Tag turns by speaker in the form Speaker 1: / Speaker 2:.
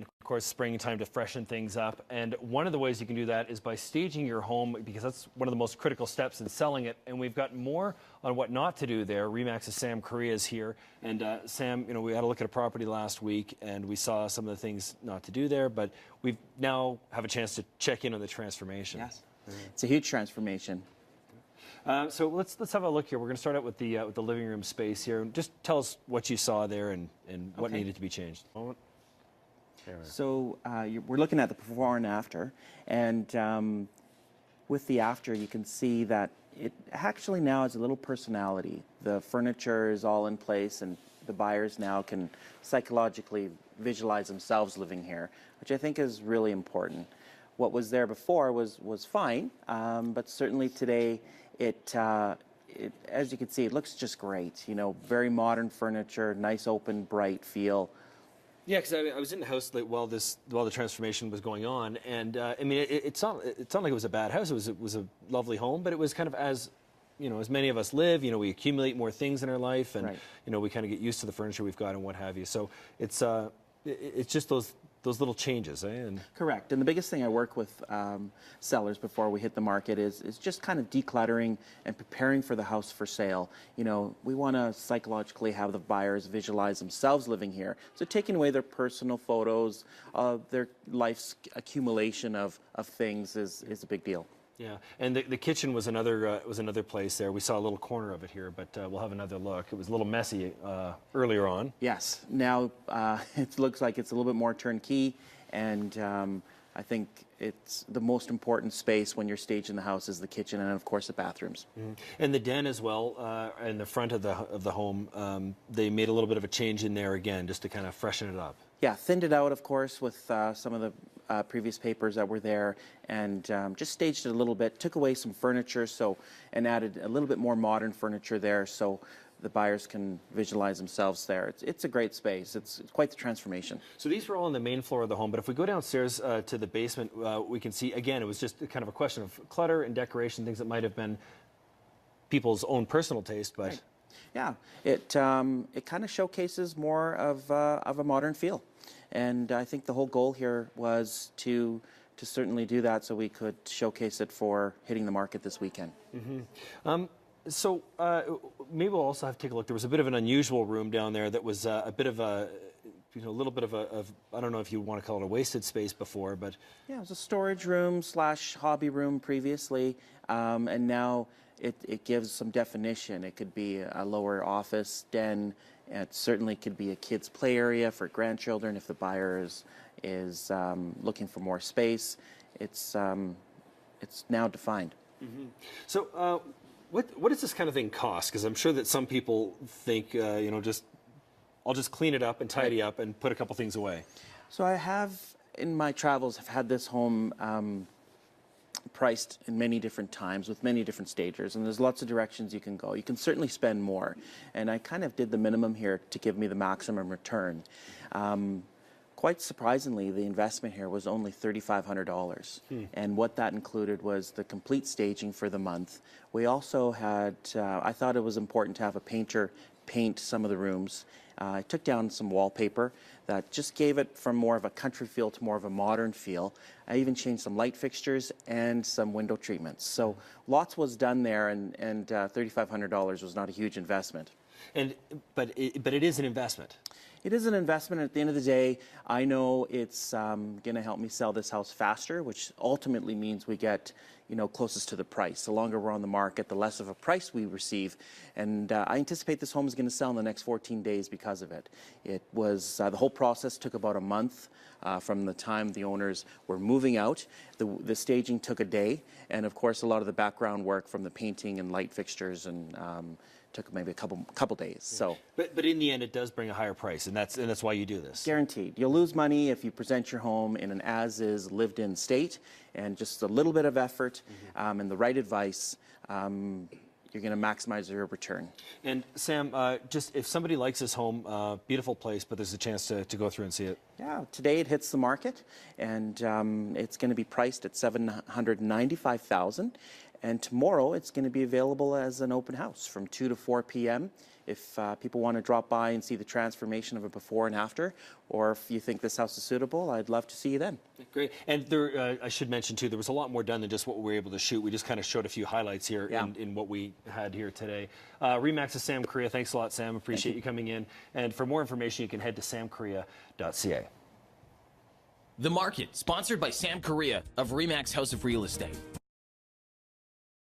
Speaker 1: of course, springtime to freshen things up. And one of the ways you can do that is by staging your home, because that's one of the most critical steps in selling it. And we've got more on what not to do there. RE/MAX's Sam Correa is here. And Sam, we had a look at a property last week, and we saw some of the things not to do there. But we now have a chance to check in on the transformation.
Speaker 2: Yes, it's a huge transformation.
Speaker 1: So let's have a look here. We're going to start out with the living room space here. Just tell us what you saw there and what needed to be changed.
Speaker 2: So we're looking at the before and after, and with the after, you can see that it actually now has a little personality. The furniture is all in place, and the buyers now can psychologically visualize themselves living here, which I think is really important. What was there before was fine, but certainly today, as you can see, it looks just great. Very modern furniture, nice open, bright feel.
Speaker 1: Yeah, because I was in the house while the transformation was going on, and it's not like it was a bad house. It was a lovely home, but it was kind of as many of us live. We accumulate more things in our life, and
Speaker 2: right.
Speaker 1: We kind of get used to the furniture we've got and what have you. So it's just those little changes, eh? And
Speaker 2: correct. And the biggest thing I work with sellers before we hit the market is just kind of decluttering and preparing for the house for sale. We want to psychologically have the buyers visualize themselves living here. So taking away their personal photos of their life's accumulation of things is a big deal.
Speaker 1: Yeah, and the kitchen was another place there. We saw a little corner of it here, but we'll have another look. It was a little messy earlier on.
Speaker 2: Yes, now it looks like it's a little bit more turnkey, and I think it's the most important space when you're staging the house is the kitchen and, of course, the bathrooms.
Speaker 1: Mm-hmm. And the den as well, in the front of the home, they made a little bit of a change in there again, just to kind of freshen it up.
Speaker 2: Yeah, thinned it out, of course, with some of the previous papers that were there, and just staged it a little bit, took away some furniture, and added a little bit more modern furniture there, so the buyers can visualize themselves there. It's a great space. It's quite the transformation.
Speaker 1: So these were all on the main floor of the home, but if we go downstairs to the basement, we can see, again, it was just kind of a question of clutter and decoration, things that might have been people's own personal taste, but...
Speaker 2: Right. Yeah, it kind of showcases more of a modern feel. And I think the whole goal here was to certainly do that so we could showcase it for hitting the market this weekend.
Speaker 1: Mm-hmm. So maybe we'll also have to take a look. There was a bit of an unusual room down there that was a bit of a little bit of I don't know if you want to call it a wasted space before, but...
Speaker 2: Yeah, it was a storage room / hobby room previously, and now it gives some definition. It could be a lower office den. It certainly could be a kid's play area for grandchildren if the buyer is looking for more space. It's now defined.
Speaker 1: Mm-hmm. So what does this kind of thing cost? Because I'm sure that some people think, I'll just clean it up and tidy up and put a couple things away.
Speaker 2: So I have, in my travels, have had this home priced in many different times with many different stagers, and there's lots of directions you can go. You can certainly spend more, and I kind of did the minimum here to give me the maximum return. Quite surprisingly, the investment here was only $3,500, and what that included was the complete staging for the month. We also had, I thought it was important to have a painter paint some of the rooms. I took down some wallpaper that just gave it from more of a country feel to more of a modern feel. I even changed some light fixtures and some window treatments. So lots was done there, and $3,500 was not a huge investment.
Speaker 1: But it is an investment.
Speaker 2: It is an investment. At the end of the day, I know it's going to help me sell this house faster, which ultimately means we get closest to the price. The longer we're on the market, the less of a price we receive. And I anticipate this home is going to sell in the next 14 days because of it. It was, the whole process took about a month from the time the owners were moving out. The staging took a day. And of course, a lot of the background work from the painting and light fixtures and took maybe a couple days. So,
Speaker 1: but in the end, it does bring a higher price, and that's why you do this.
Speaker 2: Guaranteed. You'll lose money if you present your home in an as-is, lived-in state, and just a little bit of effort and the right advice, you're going to maximize your return.
Speaker 1: And Sam, just if somebody likes this home, beautiful place, but there's a chance to go through and see it.
Speaker 2: Yeah, today it hits the market, and it's going to be priced at $795,000. And tomorrow it's going to be available as an open house from 2 to 4 p.m. If people want to drop by and see the transformation of a before and after, or if you think this house is suitable, I'd love to see you then.
Speaker 1: Great. And there, I should mention, too, there was a lot more done than just what we were able to shoot. We just kind of showed a few highlights here in what we had here today. RE/MAX's Sam Correa. Thanks a lot, Sam. Appreciate you coming in. And for more information, you can head to samcorrea.ca.
Speaker 3: The Market, sponsored by Sam Correa of RE/MAX House of Real Estate.